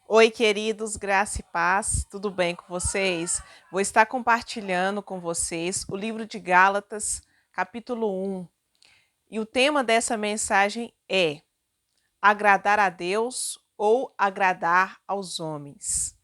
Oi, queridos, graça e paz, tudo bem com vocês? Vou estar compartilhando com vocês o livro de Gálatas, capítulo 1. E o tema dessa mensagem é agradar a Deus ou agradar aos homens.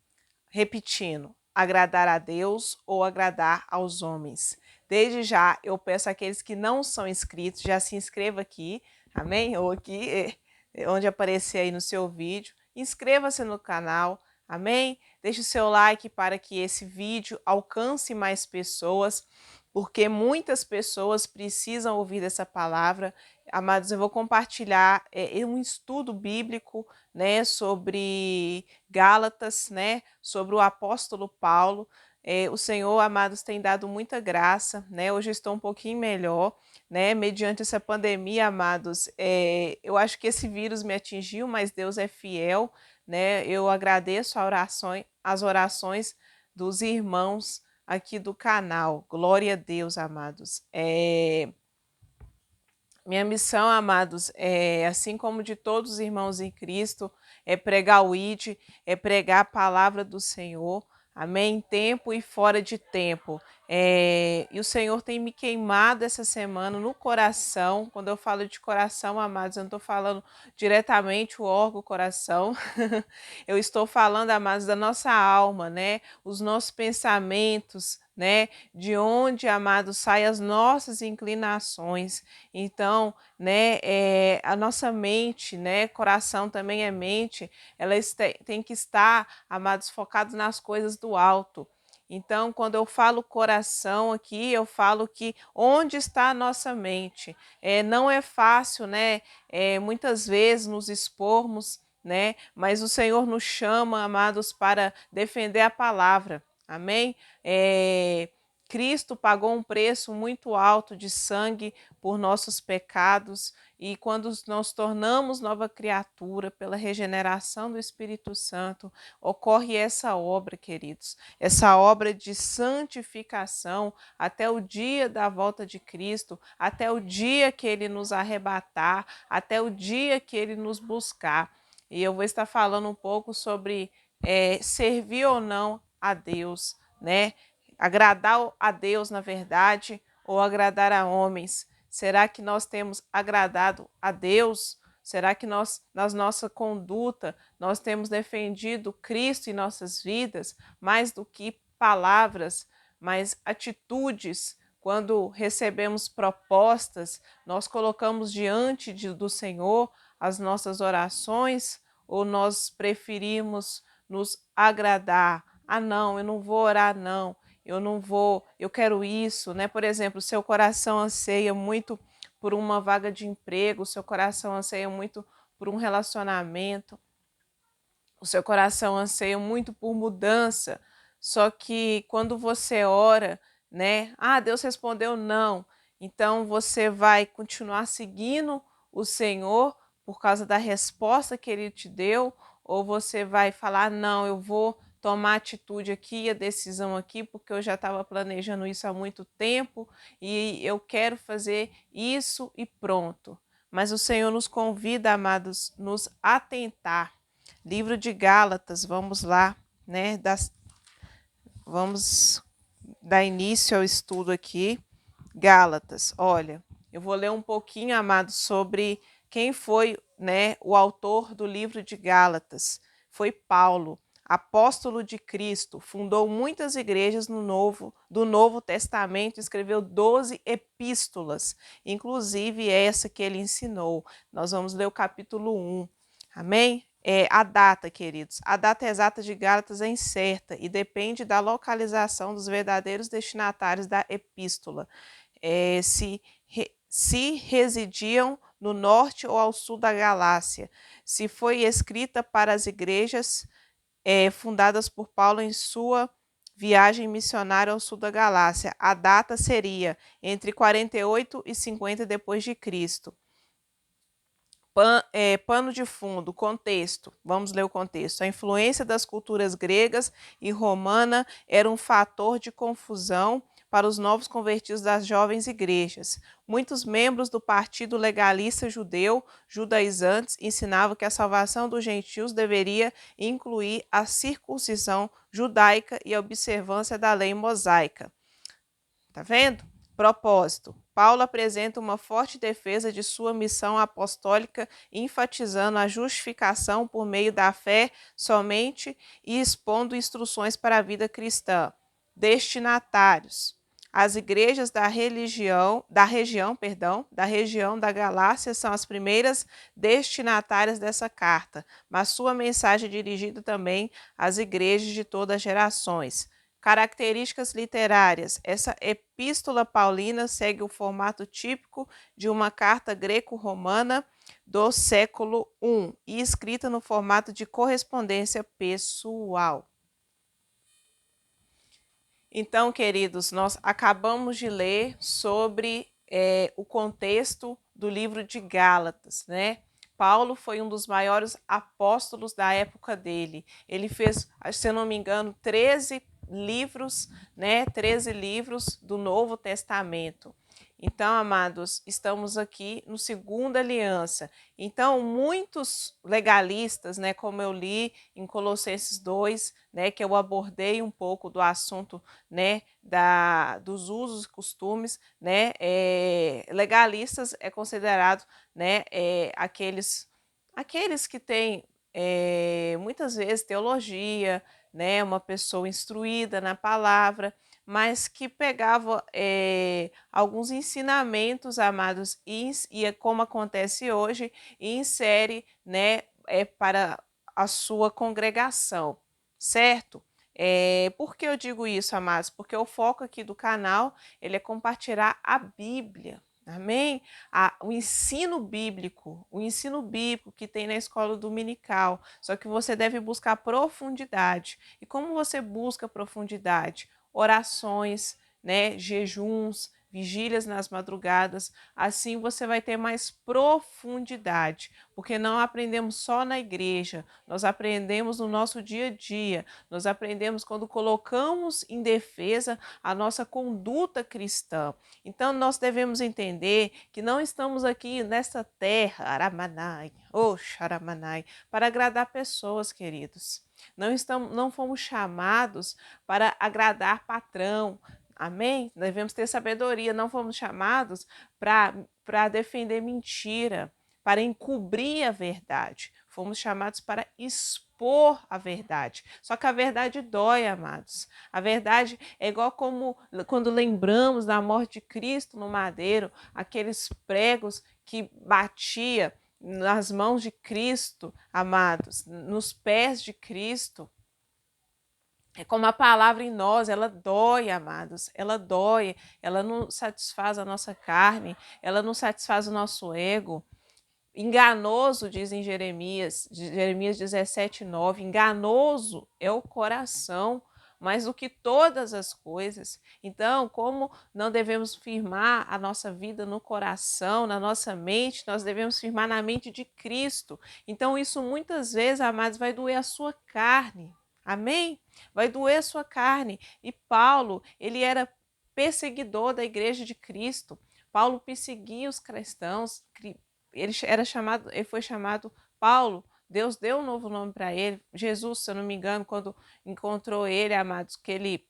Repetindo, agradar a Deus ou agradar aos homens. Desde já, eu peço àqueles que não são inscritos, já se inscreva aqui, amém? Ou aqui, onde aparecer aí no seu vídeo. Inscreva-se no canal, amém? Deixe o seu like para que esse vídeo alcance mais pessoas, porque muitas pessoas precisam ouvir essa palavra. Amados, eu vou compartilhar um estudo bíblico, né, sobre Gálatas, né, sobre o apóstolo Paulo. O Senhor, amados, tem dado muita graça, né? Hoje eu estou um pouquinho melhor, né? Mediante essa pandemia, amados, eu acho que esse vírus me atingiu, mas Deus é fiel, né? Eu agradeço as orações dos irmãos aqui do canal. Glória a Deus, amados. Minha missão, amados, assim como de todos os irmãos em Cristo, é pregar o ID, é pregar a palavra do Senhor, amém? Em tempo e fora de tempo. E o Senhor tem me queimado essa semana no coração. Quando eu falo de coração, amados, eu não estou falando diretamente o órgão coração. Eu estou falando, amados, da nossa alma, né? Os nossos pensamentos, né? De onde, amados, saem as nossas inclinações. Então, né, a nossa mente, né, coração também é mente, elas têm que estar, amados, focados nas coisas do alto. Então, quando eu falo coração aqui, eu falo que onde está a nossa mente. Não é fácil, né, muitas vezes nos expormos, né, mas o Senhor nos chama, amados, para defender a palavra. Amém? Cristo pagou um preço muito alto de sangue por nossos pecados, e quando nos tornamos nova criatura pela regeneração do Espírito Santo, ocorre essa obra, queridos, essa obra de santificação até o dia da volta de Cristo, até o dia que ele nos arrebatar, até o dia que ele nos buscar. E eu vou estar falando um pouco sobre servir ou não a Deus, né? Agradar a Deus, na verdade, ou agradar a homens? Será que nós temos agradado a Deus? Será que nós, na nossa conduta, nós temos defendido Cristo em nossas vidas mais do que palavras, mas atitudes? Quando recebemos propostas, nós colocamos diante do Senhor as nossas orações ou nós preferimos nos agradar? Ah, não, eu não vou orar, não. Eu não vou, eu quero isso, né? Por exemplo, seu coração anseia muito por uma vaga de emprego, o seu coração anseia muito por um relacionamento, o seu coração anseia muito por mudança. Só que quando você ora, né? Ah, Deus respondeu não. Então você vai continuar seguindo o Senhor por causa da resposta que ele te deu, ou você vai falar: não, eu vou tomar atitude aqui, a decisão aqui, porque eu já estava planejando isso há muito tempo e eu quero fazer isso e pronto. Mas o Senhor nos convida, amados, nos atentar. Livro de Gálatas, vamos lá, né? Vamos dar início ao estudo aqui. Gálatas, olha, eu vou ler um pouquinho, amados, sobre quem foi, né, o autor do livro de Gálatas. Foi Paulo, apóstolo de Cristo, fundou muitas igrejas do Novo Testamento, escreveu 12 epístolas, inclusive essa que ele ensinou. Nós vamos ler o capítulo 1. Amém? A data, queridos, a data exata de Gálatas é incerta e depende da localização dos verdadeiros destinatários da epístola. Se residiam no norte ou ao sul da Galácia, se foi escrita para as igrejas fundadas por Paulo em sua viagem missionária ao sul da Galácia. A data seria entre 48 e 50 depois de Cristo. Pano de fundo, contexto. Vamos ler o contexto. A influência das culturas gregas e romana era um fator de confusão para os novos convertidos das jovens igrejas. Muitos membros do partido legalista judeu, judaizantes, ensinavam que a salvação dos gentios deveria incluir a circuncisão judaica e a observância da lei mosaica. Tá vendo? Propósito. Paulo apresenta uma forte defesa de sua missão apostólica, enfatizando a justificação por meio da fé somente e expondo instruções para a vida cristã. Destinatários. As igrejas da região da Galácia são as primeiras destinatárias dessa carta, mas sua mensagem é dirigida também às igrejas de todas as gerações. Características literárias. Essa epístola paulina segue o formato típico de uma carta greco-romana do século I e escrita no formato de correspondência pessoal. Então, queridos, nós acabamos de ler sobre o contexto do livro de Gálatas, né? Paulo foi um dos maiores apóstolos da época dele. Ele fez, se eu não me engano, 13 livros, né? 13 livros do Novo Testamento. Então, amados, estamos aqui no Segunda Aliança. Então, muitos legalistas, né, como eu li em Colossenses 2, né, que eu abordei um pouco do assunto, né, dos usos e costumes, né, legalistas é considerado, né, aqueles que têm muitas vezes teologia, né, uma pessoa instruída na palavra, mas que pegava alguns ensinamentos, amados, e como acontece hoje, e insere, né, para a sua congregação, certo? Por que eu digo isso, amados? Porque o foco aqui do canal ele é compartilhar a Bíblia. Amém? O ensino bíblico que tem na escola dominical, só que você deve buscar profundidade. E como você busca profundidade? Orações, né, jejuns, vigílias nas madrugadas, assim você vai ter mais profundidade, porque não aprendemos só na igreja, nós aprendemos no nosso dia a dia, nós aprendemos quando colocamos em defesa a nossa conduta cristã. Então nós devemos entender que não estamos aqui nesta terra, Aramanai, Xaramanai, para agradar pessoas, queridos. Não fomos chamados para agradar patrão. Amém? Devemos ter sabedoria. Não fomos chamados para defender mentira, para encobrir a verdade. Fomos chamados para expor a verdade. Só que a verdade dói, amados. A verdade é igual como quando lembramos da morte de Cristo no madeiro, aqueles pregos que batia nas mãos de Cristo, amados, nos pés de Cristo. É como a palavra em nós, ela dói, amados, ela dói, ela não satisfaz a nossa carne, ela não satisfaz o nosso ego. Enganoso, diz em Jeremias 17:9, enganoso é o coração, mais do que todas as coisas. Então, como não devemos firmar a nossa vida no coração, na nossa mente, nós devemos firmar na mente de Cristo. Então, isso muitas vezes, amados, vai doer a sua carne. Amém? Vai doer a sua carne. E Paulo, ele era perseguidor da igreja de Cristo. Paulo perseguia os cristãos. Ele foi chamado Paulo. Deus deu um novo nome para ele. Jesus, se eu não me engano, quando encontrou ele, amados, que ele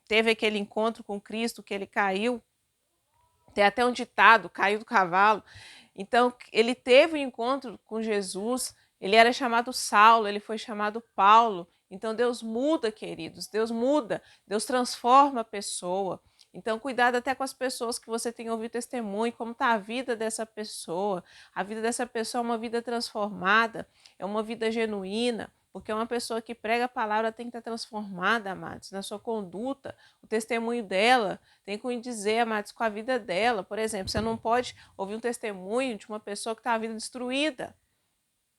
teve aquele encontro com Cristo, que ele caiu. Tem até um ditado, caiu do cavalo. Então, ele teve um encontro com Jesus. Ele era chamado Saulo, ele foi chamado Paulo. Então, Deus muda, queridos. Deus muda. Deus transforma a pessoa. Então, cuidado até com as pessoas que você tem ouvido testemunho, como está a vida dessa pessoa. A vida dessa pessoa é uma vida transformada, é uma vida genuína, porque uma pessoa que prega a palavra tem que estar transformada, amados, na sua conduta. O testemunho dela tem que dizer, amados, com a vida dela. Por exemplo, você não pode ouvir um testemunho de uma pessoa que está a vida destruída.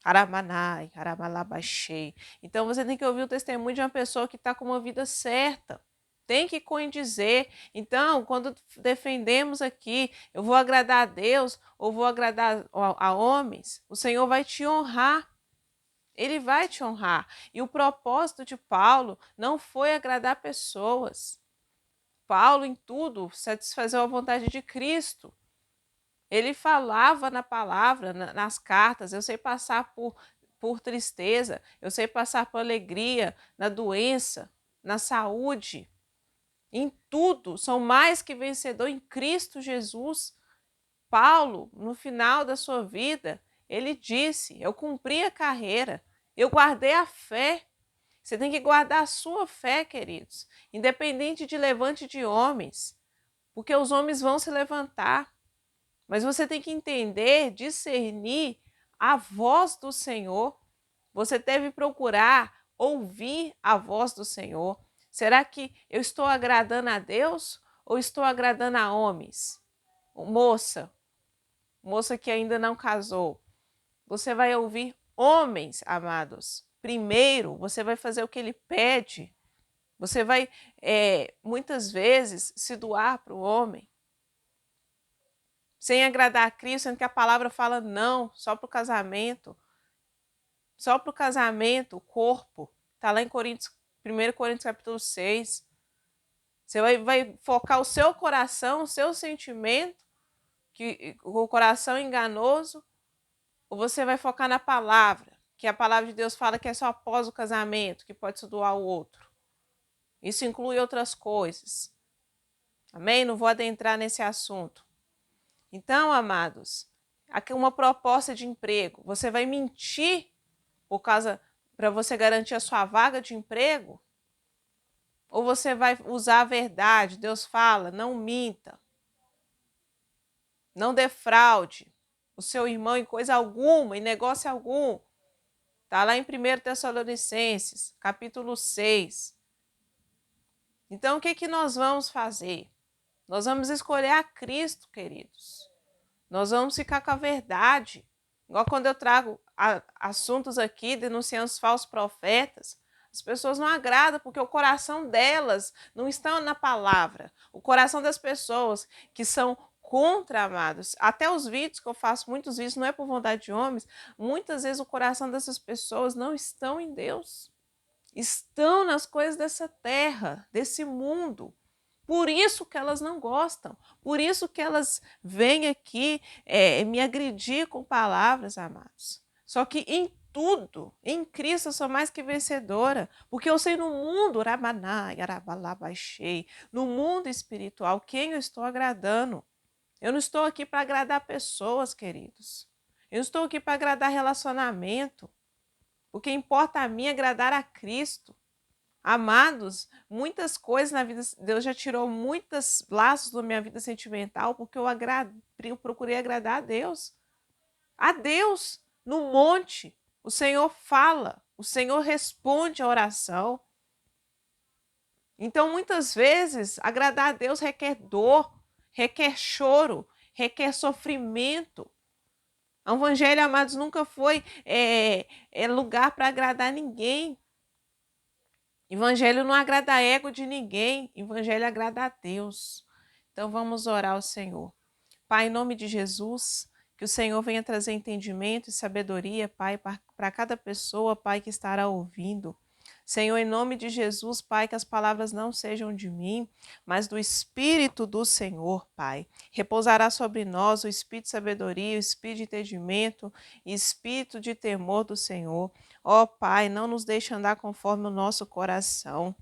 Aramanai, Aramalabaxei. Então, você tem que ouvir o testemunho de uma pessoa que está com uma vida certa. Tem que condizer. Então, quando defendemos aqui, eu vou agradar a Deus ou vou agradar a homens, o Senhor vai te honrar. Ele vai te honrar. E o propósito de Paulo não foi agradar pessoas. Paulo, em tudo, satisfazeu a vontade de Cristo. Ele falava na palavra, nas cartas, eu sei passar por tristeza, eu sei passar por alegria, na doença, na saúde. Em tudo, sou mais que vencedor em Cristo Jesus. Paulo, no final da sua vida, ele disse: eu cumpri a carreira, eu guardei a fé. Você tem que guardar a sua fé, queridos, independente de levante de homens, porque os homens vão se levantar. Mas você tem que entender, discernir a voz do Senhor. Você deve procurar ouvir a voz do Senhor. Será que eu estou agradando a Deus ou estou agradando a homens? Moça que ainda não casou. Você vai ouvir homens, amados. Primeiro, você vai fazer o que ele pede. Você vai, muitas vezes, se doar para o homem. Sem agradar a Cristo, sendo que a palavra fala não, só para o casamento. Só para o casamento, o corpo. Está lá em 1 Coríntios capítulo 6. Você vai focar o seu coração, o seu sentimento, que o coração enganoso, ou você vai focar na palavra, que a palavra de Deus fala que é só após o casamento que pode se doar ao outro. Isso inclui outras coisas. Amém? Não vou adentrar nesse assunto. Então, amados, aqui uma proposta de emprego. Você vai mentir para você garantir a sua vaga de emprego? Ou você vai usar a verdade? Deus fala, não minta. Não defraude o seu irmão em coisa alguma, em negócio algum. Está lá em 1 Tessalonicenses, capítulo 6. Então, o que nós vamos fazer? Nós vamos escolher a Cristo, queridos. Nós vamos ficar com a verdade. Igual quando eu trago assuntos aqui, denunciando os falsos profetas, as pessoas não agradam porque o coração delas não está na palavra. O coração das pessoas que são contra, amados, até os vídeos que eu faço, muitos vídeos, não é por vontade de homens, muitas vezes o coração dessas pessoas não estão em Deus. Estão nas coisas dessa terra, desse mundo. Por isso que elas não gostam, por isso que elas vêm aqui me agredir com palavras, amados. Só que em tudo, em Cristo eu sou mais que vencedora, porque eu sei no mundo, no mundo espiritual, quem eu estou agradando. Eu não estou aqui para agradar pessoas, queridos. Eu não estou aqui para agradar relacionamento. O que importa a mim é agradar a Cristo. Amados, muitas coisas na vida, Deus já tirou muitos laços da minha vida sentimental porque eu procurei agradar a Deus. A Deus, no monte, o Senhor fala, o Senhor responde a oração. Então, muitas vezes, agradar a Deus requer dor, requer choro, requer sofrimento. O evangelho, amados, nunca foi lugar para agradar ninguém. Evangelho não agrada ego de ninguém, evangelho agrada a Deus. Então vamos orar ao Senhor. Pai, em nome de Jesus, que o Senhor venha trazer entendimento e sabedoria, Pai, para cada pessoa, Pai, que estará ouvindo. Senhor, em nome de Jesus, Pai, que as palavras não sejam de mim, mas do Espírito do Senhor, Pai. Repousará sobre nós o Espírito de sabedoria, o Espírito de entendimento e Espírito de temor do Senhor. Ó Pai, não nos deixe andar conforme o nosso coração.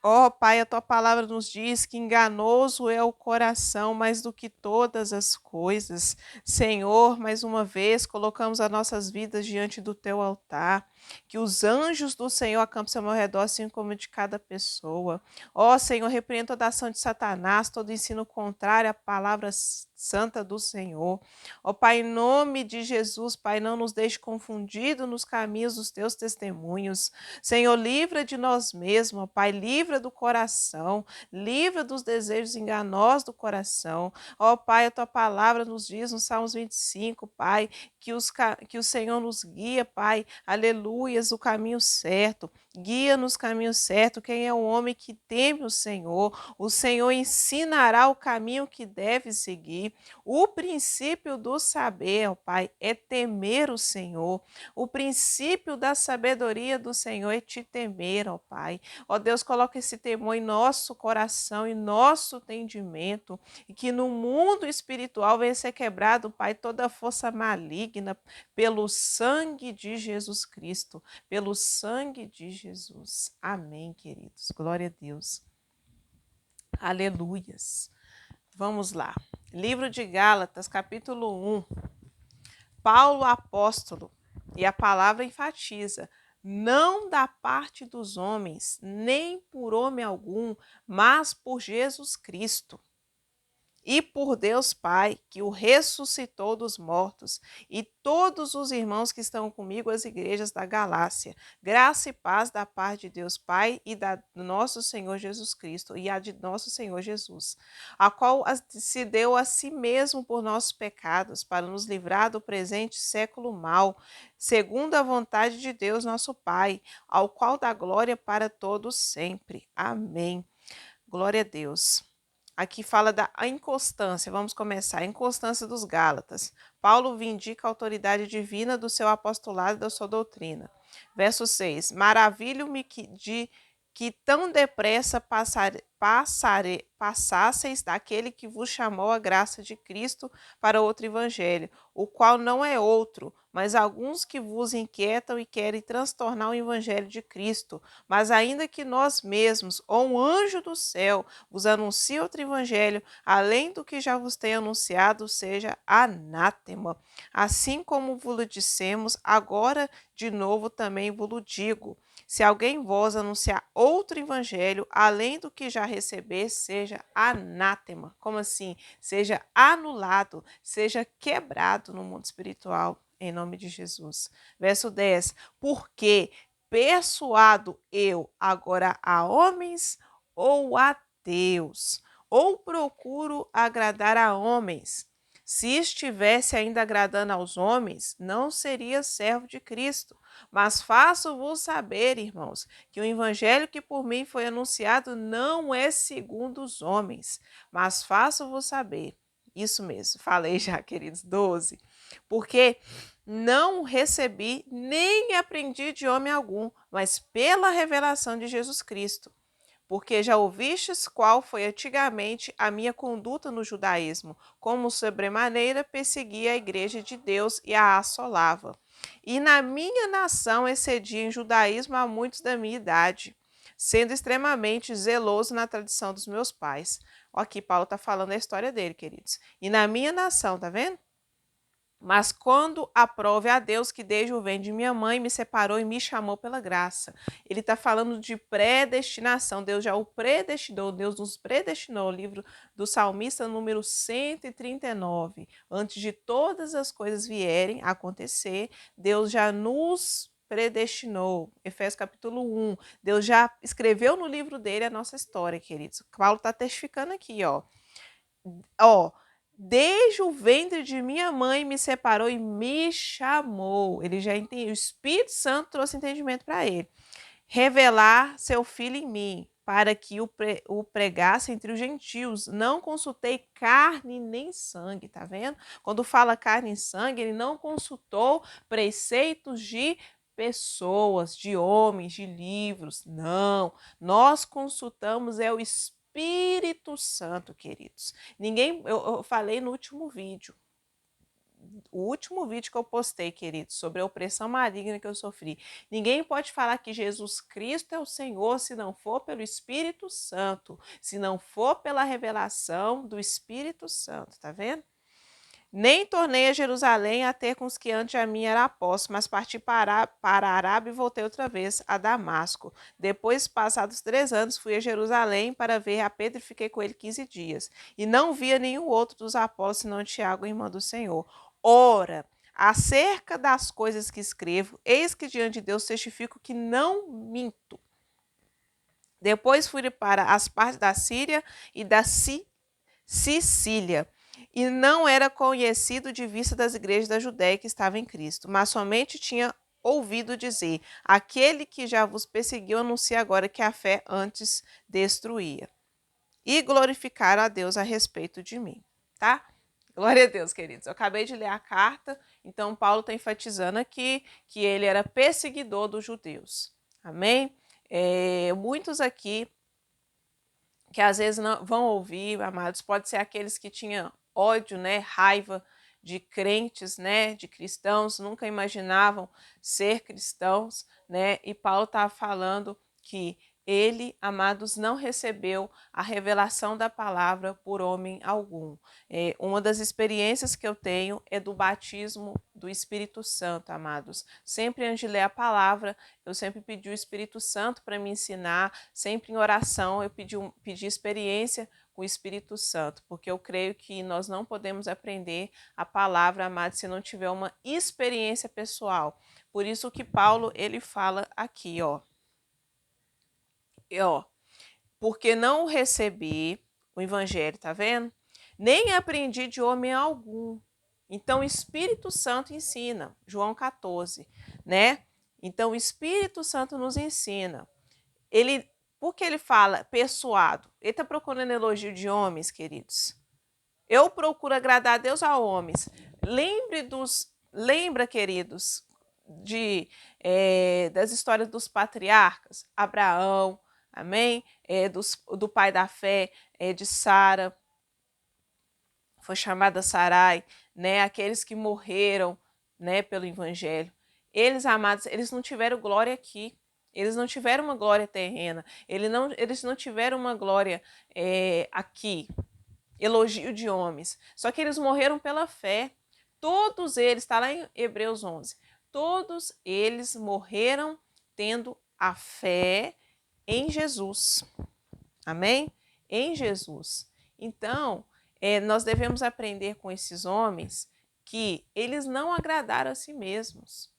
Ó Pai, a Tua palavra nos diz que enganoso é o coração mais do que todas as coisas. Senhor, mais uma vez, colocamos as nossas vidas diante do Teu altar. Que os anjos do Senhor acampem ao meu redor, assim como de cada pessoa. Ó Senhor, repreenda toda ação de Satanás, todo ensino contrário à palavra santa do Senhor. Ó Pai, em nome de Jesus, Pai, não nos deixe confundidos nos caminhos dos Teus testemunhos. Senhor, livra de nós mesmos, ó Pai, livra do coração, livra dos desejos enganosos do coração. Ó Pai, a Tua palavra nos diz no Salmos 25, Pai, que o Senhor nos guia, Pai, aleluia, aleluias, o caminho certo, guia nos caminhos certos. Quem é o homem que teme o Senhor ensinará o caminho que deve seguir. O princípio do saber, ó Pai, é temer o Senhor. O princípio da sabedoria do Senhor é te temer, ó Pai. Ó Deus, coloca esse temor em nosso coração, em nosso entendimento, e que no mundo espiritual venha ser quebrado, Pai, toda força maligna, pelo sangue de Jesus Cristo, pelo sangue de Jesus. Amém, queridos. Glória a Deus. Aleluias. Vamos lá. Livro de Gálatas, capítulo 1. Paulo apóstolo, e a palavra enfatiza: não da parte dos homens, nem por homem algum, mas por Jesus Cristo. E por Deus Pai, que o ressuscitou dos mortos, e todos os irmãos que estão comigo, as igrejas da Galácia, graça e paz da parte de Deus Pai e do nosso Senhor Jesus Cristo, e a de nosso Senhor Jesus, a qual se deu a si mesmo por nossos pecados, para nos livrar do presente século mau, segundo a vontade de Deus nosso Pai, ao qual dá glória para todos sempre. Amém. Glória a Deus. Aqui fala da inconstância, vamos começar, a inconstância dos Gálatas. Paulo vindica a autoridade divina do seu apostolado e da sua doutrina. Verso 6, maravilho-me que tão depressa passasseis daquele que vos chamou a graça de Cristo para outro evangelho, o qual não é outro, mas alguns que vos inquietam e querem transtornar o evangelho de Cristo. Mas ainda que nós mesmos, ou um anjo do céu, vos anuncie outro evangelho, além do que já vos tenho anunciado, seja anátema. Assim como vos dissemos, agora de novo também vos digo. Se alguém vos anunciar outro evangelho, além do que já receber, seja anátema. Como assim? Seja anulado, seja quebrado no mundo espiritual, em nome de Jesus. Verso 10. Porque persuado eu agora a homens ou a Deus? Ou procuro agradar a homens? Se estivesse ainda agradando aos homens, não seria servo de Cristo. Mas faço-vos saber, irmãos, que o evangelho que por mim foi anunciado não é segundo os homens, mas faço-vos saber. Isso mesmo, falei já, queridos, 12. Porque não recebi nem aprendi de homem algum, mas pela revelação de Jesus Cristo. Porque já ouvistes qual foi antigamente a minha conduta no judaísmo, como sobremaneira perseguia a igreja de Deus e a assolava. E na minha nação excedia em judaísmo a muitos da minha idade, sendo extremamente zeloso na tradição dos meus pais. Aqui Paulo está falando a história dele, queridos. E na minha nação, tá vendo? Mas quando aprove a Deus que desde o ventre de minha mãe me separou e me chamou pela graça. Ele está falando de predestinação. Deus já o predestinou, Deus nos predestinou. O livro do salmista número 139. Antes de todas as coisas vierem a acontecer, Deus já nos predestinou. Efésios capítulo 1. Deus já escreveu no livro dele a nossa história, queridos. Paulo está testificando aqui, ó. Desde o ventre de minha mãe me separou e me chamou. Ele já entendeu. O Espírito Santo trouxe entendimento para ele. Revelar seu filho em mim, para que o pregasse entre os gentios. Não consultei carne nem sangue, tá vendo? Quando fala carne e sangue, ele não consultou preceitos de pessoas, de homens, de livros. Não, nós consultamos o Espírito Santo, queridos. Eu falei no último vídeo. O último vídeo que eu postei, queridos, sobre a opressão maligna que eu sofri. Ninguém pode falar que Jesus Cristo é o Senhor se não for pelo Espírito Santo, se não for pela revelação do Espírito Santo, tá vendo? Nem tornei a Jerusalém a ter com os que antes a mim era apóstolo, mas parti para a Arábia e voltei outra vez a Damasco. Depois, passados 3 anos, fui a Jerusalém para ver a Pedro e fiquei com ele 15 dias. E não via nenhum outro dos apóstolos, senão Tiago, irmão do Senhor. Ora, acerca das coisas que escrevo, eis que diante de Deus testifico que não minto. Depois fui para as partes da Síria e da Sicília, e não era conhecido de vista das igrejas da Judéia que estava em Cristo, mas somente tinha ouvido dizer: aquele que já vos perseguiu anuncia agora que a fé antes destruía. E glorificar a Deus a respeito de mim, tá? Glória a Deus, queridos. Eu acabei de ler a carta, então Paulo está enfatizando aqui que ele era perseguidor dos judeus. Amém? Muitos aqui que às vezes não vão ouvir, amados, pode ser aqueles que tinham ódio, né, raiva de crentes, né, de cristãos, nunca imaginavam ser cristãos, né? E Paulo estava falando que ele, amados, não recebeu a revelação da palavra por homem algum. Uma das experiências que eu tenho é do batismo do Espírito Santo, amados. Sempre antes de ler a palavra, eu sempre pedi o Espírito Santo para me ensinar, sempre em oração eu pedi experiência com o Espírito Santo, porque eu creio que nós não podemos aprender a palavra, amados, se não tiver uma experiência pessoal. Por isso que Paulo, ele fala aqui, ó, porque não recebi o evangelho, tá vendo? Nem aprendi de homem algum. Então o Espírito Santo ensina, João 14, né? Então o Espírito Santo nos ensina. Por que ele fala persuado? Ele está procurando elogio de homens, queridos. Eu procuro agradar a Deus a homens. Lembra, queridos, das histórias dos patriarcas, Abraão, amém? Do pai da fé, de Sara, foi chamada Sarai, né? Aqueles que morreram, né, pelo evangelho. Eles, amados, eles não tiveram glória aqui. Eles não tiveram uma glória terrena. Eles não tiveram uma glória aqui. Elogio de homens. Só que eles morreram pela fé. Todos eles, está lá em Hebreus 11. Todos eles morreram tendo a fé em Jesus. Amém? Em Jesus. Então, nós devemos aprender com esses homens que eles não agradaram a si mesmos.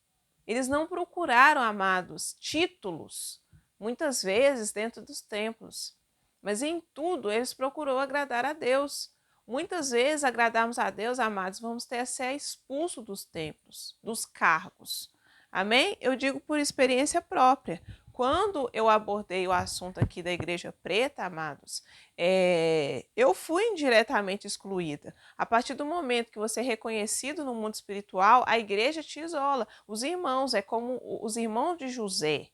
Eles não procuraram, amados, títulos, muitas vezes dentro dos templos. Mas em tudo eles procurou agradar a Deus. Muitas vezes agradarmos a Deus, amados, vamos ter a ser expulso dos templos, dos cargos. Amém? Eu digo por experiência própria. Quando eu abordei o assunto aqui da Igreja Preta, amados, eu fui indiretamente excluída. A partir do momento que você é reconhecido no mundo espiritual, a igreja te isola. Os irmãos, é como os irmãos de José,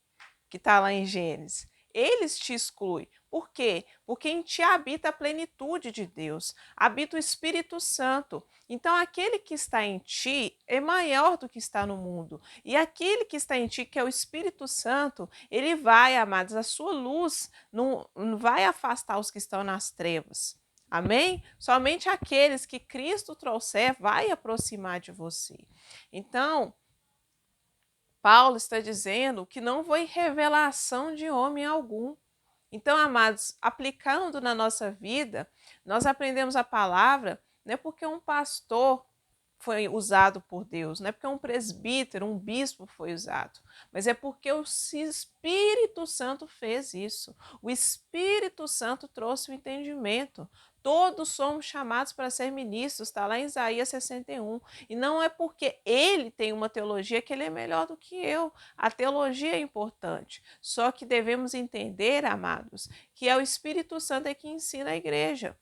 que está lá em Gênesis. Eles te excluem. Por quê? Porque em ti habita a plenitude de Deus, habita o Espírito Santo. Então, aquele que está em ti é maior do que está no mundo. E aquele que está em ti, que é o Espírito Santo, ele vai, amados, a sua luz não vai afastar os que estão nas trevas. Amém? Somente aqueles que Cristo trouxer vai aproximar de você. Então, Paulo está dizendo que não foi revelação de homem algum. Então, amados, aplicando na nossa vida, nós aprendemos a palavra não é porque um pastor foi usado por Deus, não é porque um presbítero, um bispo foi usado, mas é porque o Espírito Santo fez isso. O Espírito Santo trouxe o entendimento. Todos somos chamados para ser ministros, está lá em Isaías 61. E não é porque ele tem uma teologia que ele é melhor do que eu. A teologia é importante. Só que devemos entender, amados, que é o Espírito Santo que ensina a igreja.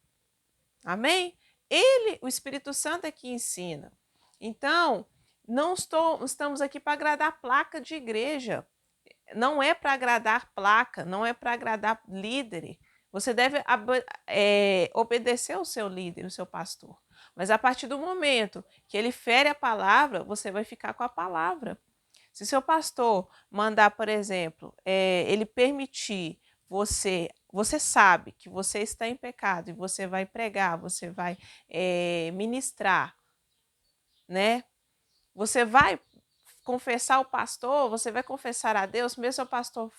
Amém? O Espírito Santo é que ensina. Então, não estamos aqui para agradar placa de igreja. Não é para agradar placa, não é para agradar líder. Você deve obedecer ao seu líder, o seu pastor. Mas a partir do momento que ele fere a palavra, você vai ficar com a palavra. Se seu pastor mandar, por exemplo, ele permitir você sabe que você está em pecado e você vai pregar, você vai ministrar, né? Você vai confessar ao pastor, você vai confessar a Deus, mesmo se o pastor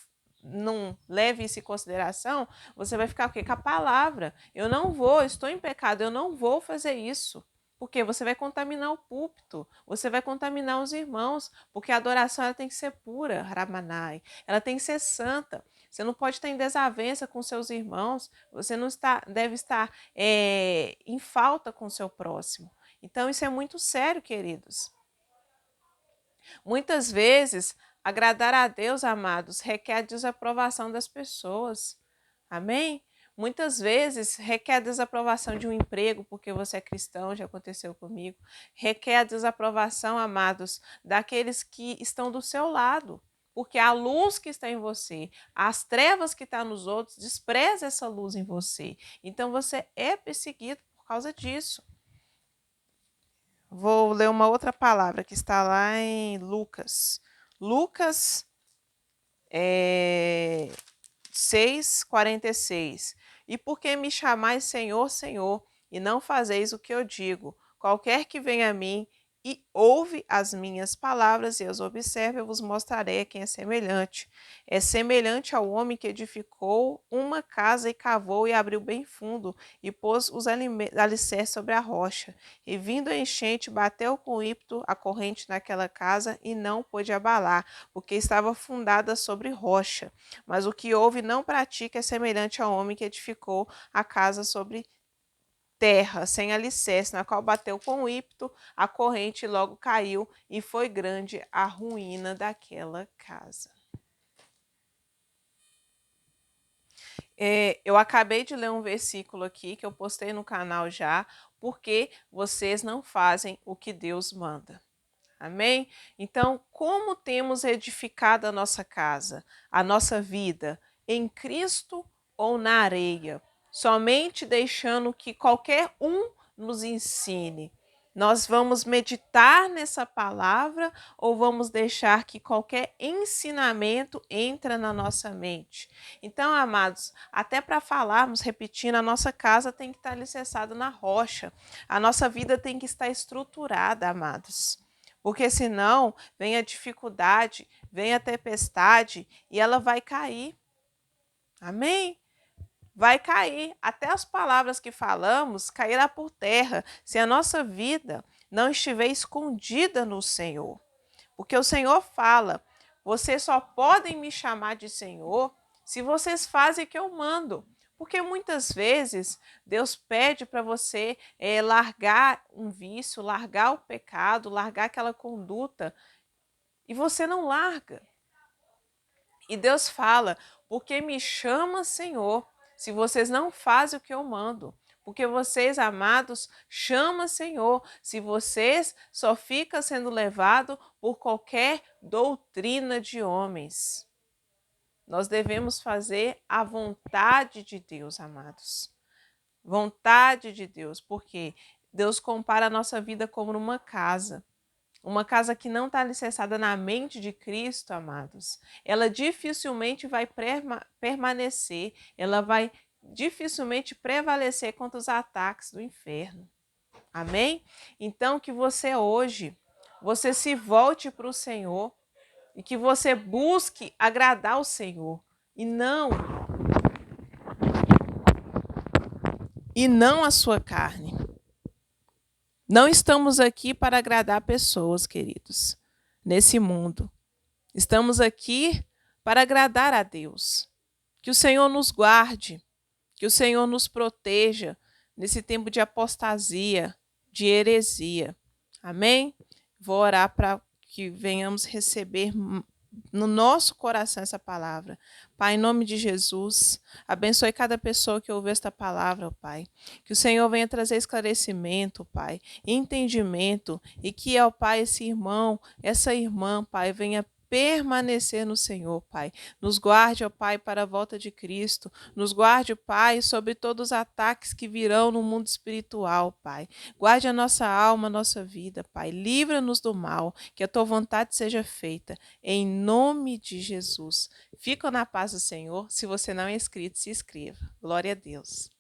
não leve isso em consideração, você vai ficar o quê? Com a palavra. Eu não vou, estou em pecado, eu não vou fazer isso. Porque você vai contaminar o púlpito, você vai contaminar os irmãos, porque a adoração ela tem que ser pura, Ramanai, ela tem que ser santa. Você não pode estar em desavença com seus irmãos, você não deve estar em falta com o seu próximo. Então isso é muito sério, queridos. Muitas vezes, agradar a Deus, amados, requer a desaprovação das pessoas. Amém? Muitas vezes requer a desaprovação de um emprego, porque você é cristão, já aconteceu comigo. Requer a desaprovação, amados, daqueles que estão do seu lado. Porque a luz que está em você, as trevas que estão nos outros, despreza essa luz em você. Então você é perseguido por causa disso. Vou ler uma outra palavra que está lá em Lucas. Lucas 6:46. E por que me chamais Senhor, Senhor, e não fazeis o que eu digo? Qualquer que venha a mim e ouve as minhas palavras e as observe, eu vos mostrarei a quem é semelhante. É semelhante ao homem que edificou uma casa e cavou e abriu bem fundo e pôs os alicerces sobre a rocha. E vindo a enchente, bateu com ímpeto a corrente naquela casa e não pôde abalar, porque estava fundada sobre rocha. Mas o que ouve e não pratica é semelhante ao homem que edificou a casa sobre terra, sem alicerce, na qual bateu com ímpeto a corrente e logo caiu, e foi grande a ruína daquela casa. Eu acabei de ler um versículo aqui que eu postei no canal já, porque vocês não fazem o que Deus manda. Amém? Então, como temos edificado a nossa casa, a nossa vida, em Cristo ou na areia? Somente deixando que qualquer um nos ensine. Nós vamos meditar nessa palavra ou vamos deixar que qualquer ensinamento entre na nossa mente? Então, amados, até para falarmos, repetindo, a nossa casa tem que estar alicerçada na rocha. A nossa vida tem que estar estruturada, amados. Porque senão vem a dificuldade, vem a tempestade e ela vai cair. Amém? Vai cair. Até as palavras que falamos cairá por terra se a nossa vida não estiver escondida no Senhor. Porque o Senhor fala, vocês só podem me chamar de Senhor se vocês fazem o que eu mando. Porque muitas vezes Deus pede para você largar um vício, largar o pecado, largar aquela conduta e você não larga. E Deus fala, porque me chama Senhor, se vocês não fazem o que eu mando. Porque vocês, amados, chamam Senhor, se vocês só ficam sendo levados por qualquer doutrina de homens. Nós devemos fazer a vontade de Deus, amados. Vontade de Deus, porque Deus compara a nossa vida como numa casa. Uma casa que não está alicerçada na mente de Cristo, amados, ela dificilmente vai permanecer, ela vai dificilmente prevalecer contra os ataques do inferno. Amém? Então, que você hoje, você se volte para o Senhor e que você busque agradar o Senhor e não a sua carne. Não estamos aqui para agradar pessoas, queridos, nesse mundo. Estamos aqui para agradar a Deus. Que o Senhor nos guarde, que o Senhor nos proteja nesse tempo de apostasia, de heresia. Amém? Vou orar para que venhamos receber no nosso coração essa palavra. Pai, em nome de Jesus, abençoe cada pessoa que ouve esta palavra, Pai. Que o Senhor venha trazer esclarecimento, Pai, entendimento, e que, ó Pai, esse irmão, essa irmã, Pai, venha permanecer no Senhor, Pai. Nos guarde, ó Pai, para a volta de Cristo. Nos guarde, Pai, sobre todos os ataques que virão no mundo espiritual, Pai. Guarde a nossa alma, a nossa vida, Pai. Livra-nos do mal, que a Tua vontade seja feita. Em nome de Jesus. Fica na paz do Senhor. Se você não é inscrito, se inscreva. Glória a Deus.